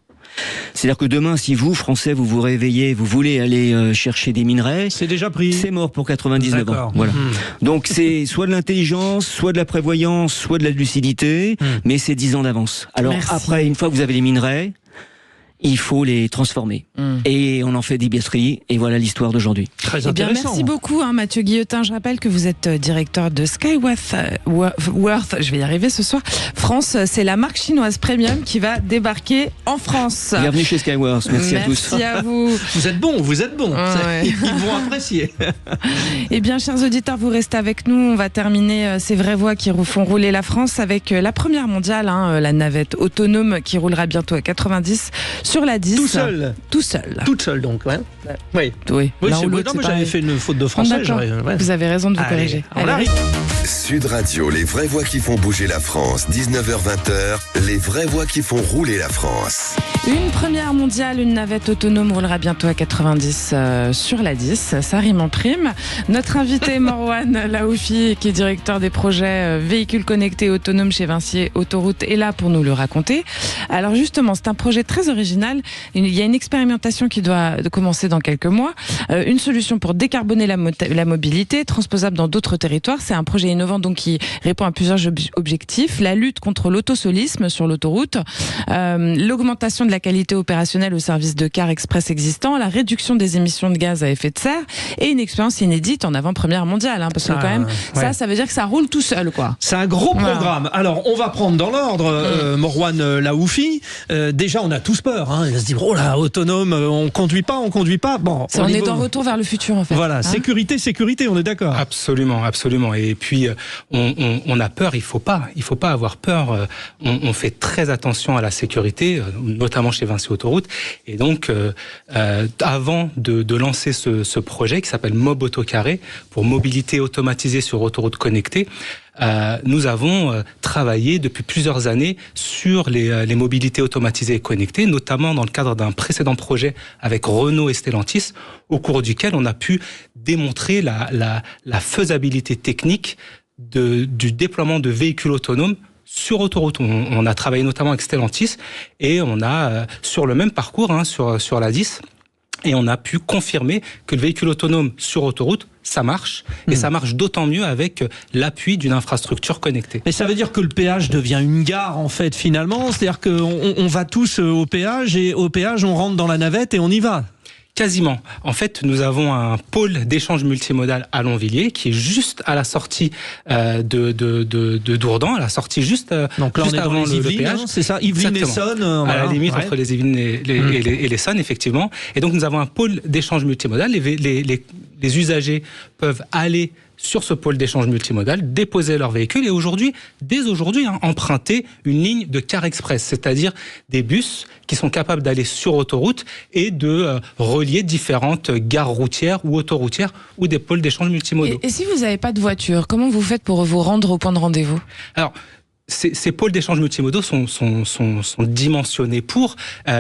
C'est-à-dire que demain, si vous, Français, vous vous réveillez, vous voulez aller chercher des minerais, c'est déjà pris. C'est mort pour 99 ans. Voilà. Donc c'est soit de l'intelligence, soit de la prévoyance, soit de la lucidité, mais c'est 10 ans d'avance. Alors après, une fois que vous avez les minerais, il faut les transformer. Et on en fait des batteries, et voilà l'histoire d'aujourd'hui. Très intéressant. Eh bien, merci beaucoup, Mathieu Guillotin. Je rappelle que vous êtes directeur de Skyworth, je vais y arriver ce soir. France, c'est la marque chinoise premium qui va débarquer en France. Bienvenue chez Skyworth, merci à tous. Merci à vous. Vous êtes bons. Ils vont apprécier. Eh bien, chers auditeurs, vous restez avec nous. On va terminer ces vraies voix qui font rouler la France avec la première mondiale, la navette autonome qui roulera bientôt à 90 sur la 10. Tout seul. Toute seule donc, ouais. Oui. Oui, moi j'avais fait une faute de français. Vous avez raison de vous corriger. Sud Radio, les vraies voix qui font bouger la France, 19h-20h, les vraies voix qui font rouler la France. Une première mondiale, une navette autonome roulera bientôt à 90 sur la 10, ça rime en prime. Notre invité Morwan Laoufi, qui est directeur des projets véhicules connectés autonomes chez Vinci Autoroute, est là pour nous le raconter. Alors justement, c'est un projet très original. Il y a une expérimentation qui doit commencer dans quelques mois. Une solution pour décarboner la mobilité, transposable dans d'autres territoires. C'est un projet innovant donc qui répond à plusieurs objectifs. La lutte contre l'autosolisme sur l'autoroute, l'augmentation de la qualité opérationnelle au service de cars express existants, la réduction des émissions de gaz à effet de serre et une expérience inédite en avant-première mondiale. Parce que quand même, ça veut dire que ça roule tout seul, quoi. C'est un gros programme. Alors, on va prendre dans l'ordre Morwan Laoufi. Déjà, on a tous peur. On va se dire, oh là, autonome, on conduit pas. Bon, on est dans Retour vers le futur, en fait. Voilà, sécurité, on est d'accord. Absolument. Et puis, on a peur, il faut pas avoir peur. On fait très attention à la sécurité, notamment chez Vinci Autoroute. Et donc, avant de lancer ce projet qui s'appelle Mob Autocarré, pour mobilité automatisée sur autoroute connectée, nous avons travaillé depuis plusieurs années sur les mobilités automatisées et connectées, notamment dans le cadre d'un précédent projet avec Renault et Stellantis, au cours duquel on a pu démontrer la faisabilité technique du déploiement de véhicules autonomes sur autoroute. On a travaillé notamment avec Stellantis et on a, sur le même parcours, sur la 10, et on a pu confirmer que le véhicule autonome sur autoroute, ça marche, et ça marche d'autant mieux avec l'appui d'une infrastructure connectée. Mais ça veut dire que le péage devient une gare, en fait, finalement. C'est-à-dire qu'on va tous au péage, et au péage, on rentre dans la navette et on y va. Quasiment. En fait, nous avons un pôle d'échange multimodal à Longvilliers qui est juste à la sortie de Dourdan, à la sortie juste donc là, juste on est avant dans les Yvelines, péage. C'est ça, Yvelines-Essonnes. À la limite entre les Yvelines et l'Essonne, effectivement. Et donc nous avons un pôle d'échange multimodal. Les usagers peuvent aller sur ce pôle d'échange multimodal, déposer leur véhicule et dès aujourd'hui, emprunter une ligne de car express, c'est-à-dire des bus qui sont capables d'aller sur autoroute et de relier différentes gares routières ou autoroutières ou des pôles d'échange multimodaux. Et si vous n'avez pas de voiture, comment vous faites pour vous rendre au point de rendez-vous ? Alors, ces pôles d'échange multimodaux sont dimensionnés pour.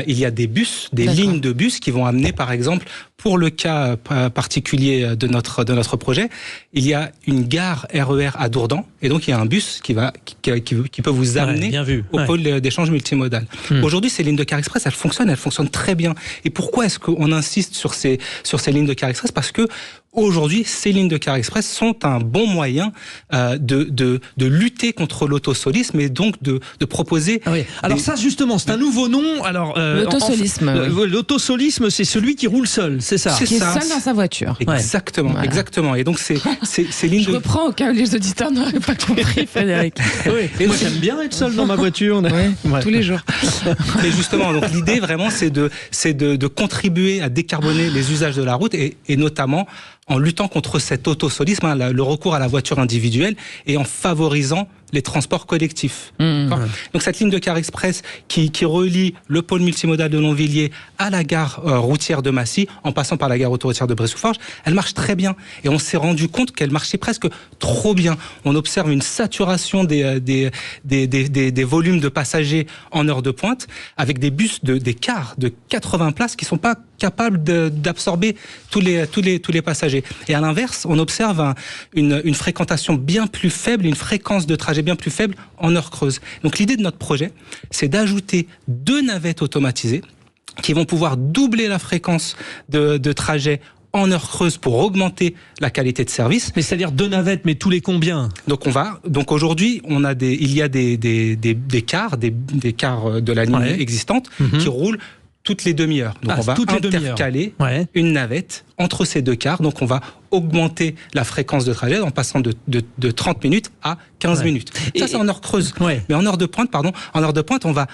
Il y a des bus, des lignes de bus qui vont amener, par exemple, pour le cas particulier de notre projet, il y a une gare RER à Dourdan, et donc il y a un bus qui peut vous amener au pôle d'échange multimodal. Aujourd'hui, ces lignes de car express, elles fonctionnent très bien. Et pourquoi est-ce qu'on insiste sur ces lignes de car express ? Parce que aujourd'hui, ces lignes de car express sont un bon moyen de lutter contre l'autosolisme et donc de proposer... Ah oui. Alors ça, justement, c'est un nouveau nom. Alors, l'autosolisme. L'autosolisme, c'est celui qui roule seul, c'est ça. Qui est seul dans sa voiture. Exactement, exactement. Et donc, ces lignes Je reprends au cas où les auditeurs n'auraient pas compris, Frédéric. Et moi, j'aime bien être seul dans ma voiture. Tous les jours. Mais justement, donc l'idée vraiment, c'est de contribuer à décarboner les usages de la route et notamment en luttant contre cet autosolisme, le recours à la voiture individuelle et en favorisant les transports collectifs. Donc cette ligne de car express qui relie le pôle multimodal de Longvilliers à la gare routière de Massy, en passant par la gare autoroutière de Bray-sous-Forges, elle marche très bien. Et on s'est rendu compte qu'elle marchait presque trop bien. On observe une saturation des volumes de passagers en heure de pointe, avec des bus, des cars de 80 places qui sont pas capables d'absorber tous les passagers. Et à l'inverse, on observe une fréquentation bien plus faible, une fréquence de trajet bien plus faible en heure creuse. Donc l'idée de notre projet, c'est d'ajouter 2 navettes automatisées qui vont pouvoir doubler la fréquence de trajet en heure creuse pour augmenter la qualité de service. Mais c'est-à-dire 2 navettes, mais tous les combien ? Donc aujourd'hui, il y a des cars de la ligne existante qui roulent toutes les demi-heures. Donc on va intercaler une navette entre ces 2 cars. Donc on va augmenter la fréquence de trajet en passant de 30 minutes à 15 minutes. Ça, c'est en heure creuse. Mais en heure de pointe, on va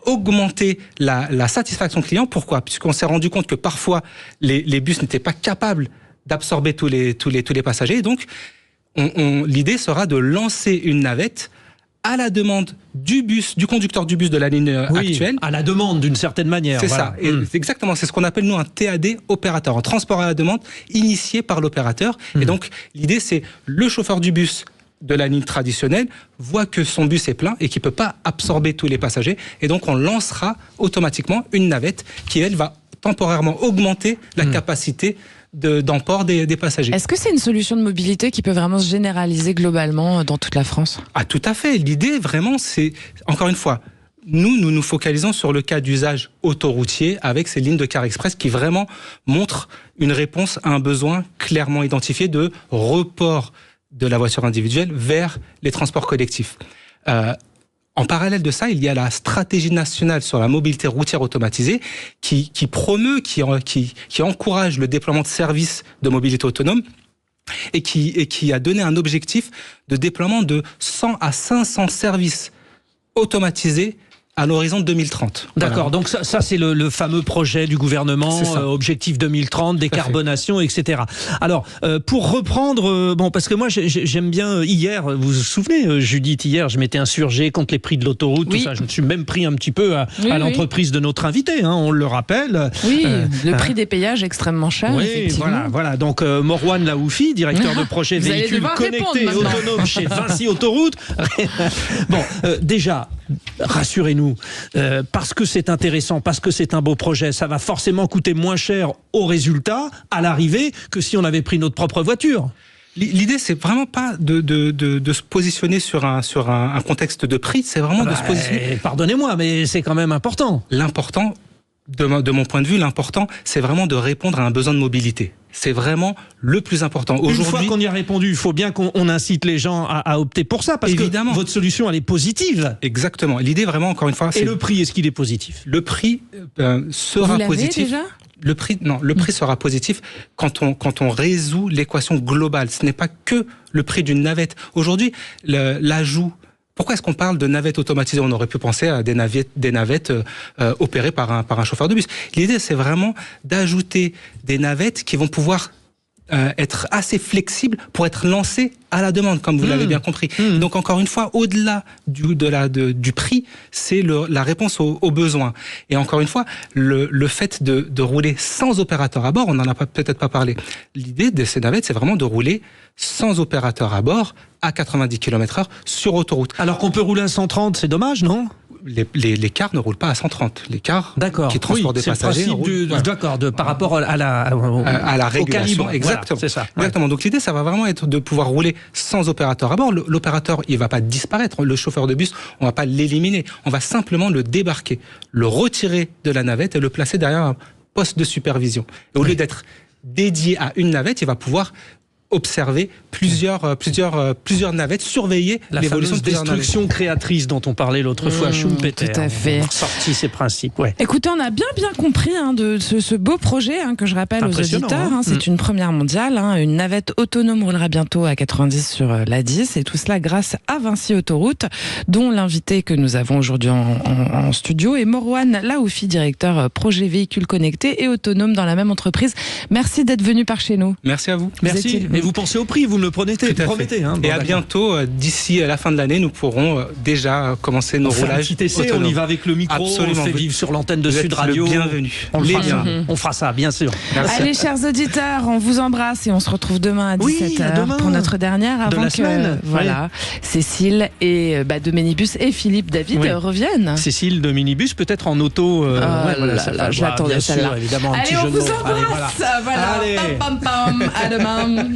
augmenter la satisfaction client. Pourquoi ? Puisqu'on s'est rendu compte que parfois, les bus n'étaient pas capables d'absorber tous les passagers. Et donc, l'idée sera de lancer une navette à la demande du conducteur du bus de la ligne actuelle. À la demande, d'une certaine manière. C'est ça. Et exactement. C'est ce qu'on appelle, nous, un TAD opérateur, un transport à la demande initié par l'opérateur. Et donc, l'idée, c'est le chauffeur du bus de la ligne traditionnelle voit que son bus est plein et qu'il ne peut pas absorber tous les passagers. Et donc, on lancera automatiquement une navette qui, elle, va temporairement augmenter la capacité d'emport des passagers. Est-ce que c'est une solution de mobilité qui peut vraiment se généraliser globalement dans toute la France ? Ah, tout à fait. L'idée, vraiment, c'est, encore une fois, nous nous focalisons sur le cas d'usage autoroutier avec ces lignes de car express qui vraiment montrent une réponse à un besoin clairement identifié de report de la voiture individuelle vers les transports collectifs. En parallèle de ça, il y a la stratégie nationale sur la mobilité routière automatisée qui promeut, qui encourage le déploiement de services de mobilité autonome et qui a donné un objectif de déploiement de 100 à 500 services automatisés à l'horizon 2030. D'accord, donc ça c'est le fameux projet du gouvernement, objectif 2030, décarbonation, etc. Alors, pour reprendre, parce que moi j'aime bien, hier, vous vous souvenez, Judith, hier je m'étais insurgé contre les prix de l'autoroute, tout ça, je me suis même pris un petit peu à l'entreprise de notre invité, on le rappelle. Oui, le prix des péages extrêmement cher, effectivement. Voilà, donc Morwan Laoufi, directeur de projet véhicules connectés et autonomes chez Vinci Autoroute. Déjà, rassurez-nous, parce que c'est intéressant, parce que c'est un beau projet, ça va forcément coûter moins cher au résultat, à l'arrivée, que si on avait pris notre propre voiture. L'idée, c'est vraiment pas de se positionner sur un contexte de prix, c'est vraiment de se positionner... Pardonnez-moi, mais c'est quand même important. L'important, de mon point de vue, c'est vraiment de répondre à un besoin de mobilité. C'est vraiment le plus important. Une fois qu'on y a répondu, il faut bien qu'on incite les gens à opter pour ça, parce que votre solution, elle est positive. Exactement. L'idée, vraiment, encore une fois... Et le prix, est-ce qu'il est positif ? Le prix sera positif. Déjà ? Le prix sera positif quand on résout l'équation globale. Ce n'est pas que le prix d'une navette. Aujourd'hui, l'ajout... Pourquoi est-ce qu'on parle de navettes automatisées ? On aurait pu penser à des navettes opérées par un chauffeur de bus. L'idée, c'est vraiment d'ajouter des navettes qui vont pouvoir être assez flexibles pour être lancées à la demande, comme vous l'avez bien compris. Donc, encore une fois, au-delà du prix, c'est la réponse aux besoins. Et encore une fois, le fait de rouler sans opérateur à bord, on n'en a peut-être pas parlé. L'idée de ces navettes, c'est vraiment de rouler sans opérateur à bord, à 90 km/h sur autoroute. Alors qu'on peut rouler à 130, c'est dommage, non ? Les cars ne roulent pas à 130. Les cars qui transportent des passagers par rapport à la régulation. Exactement. Voilà, c'est ça. Exactement. Donc l'idée, ça va vraiment être de pouvoir rouler sans opérateur à bord. L'opérateur, il va pas disparaître. Le chauffeur de bus, on va pas l'éliminer. On va simplement le débarquer, le retirer de la navette et le placer derrière un poste de supervision. Et au lieu d'être dédié à une navette, il va pouvoir observer plusieurs navettes, surveiller l'évolution de plusieurs navettes. Destruction créatrice dont on parlait l'autre fois, Schumpeter. Tout à fait. Sorti ces principes. Écoutez, on a bien compris de ce beau projet que je rappelle aux auditeurs. C'est une première mondiale. Une navette autonome roulera bientôt à 90 sur la 10 et tout cela grâce à Vinci Autoroute, dont l'invité que nous avons aujourd'hui en studio est Morwan Laoufi, directeur projet véhicules connectés et autonomes dans la même entreprise. Merci d'être venu par chez nous. Merci à vous. Merci. vous pensez au prix, vous me le promettez. Hein. Et à bientôt, d'ici la fin de l'année, nous pourrons déjà commencer nos roulages. Un petit essai, on y va avec le micro, absolument. on fait vivre sur l'antenne de Sud Radio. Bienvenue. On fera ça, bien sûr. Merci. Allez, chers auditeurs, on vous embrasse et on se retrouve demain à 17h pour notre dernière avant de la semaine. Voilà, Cécile et de Minibus et Philippe David reviennent. Cécile de Minibus, peut-être en auto. Je l'attendais celle-là. Évidemment, allez, on vous embrasse. Voilà. Allez. Pam, pam, pam. À demain.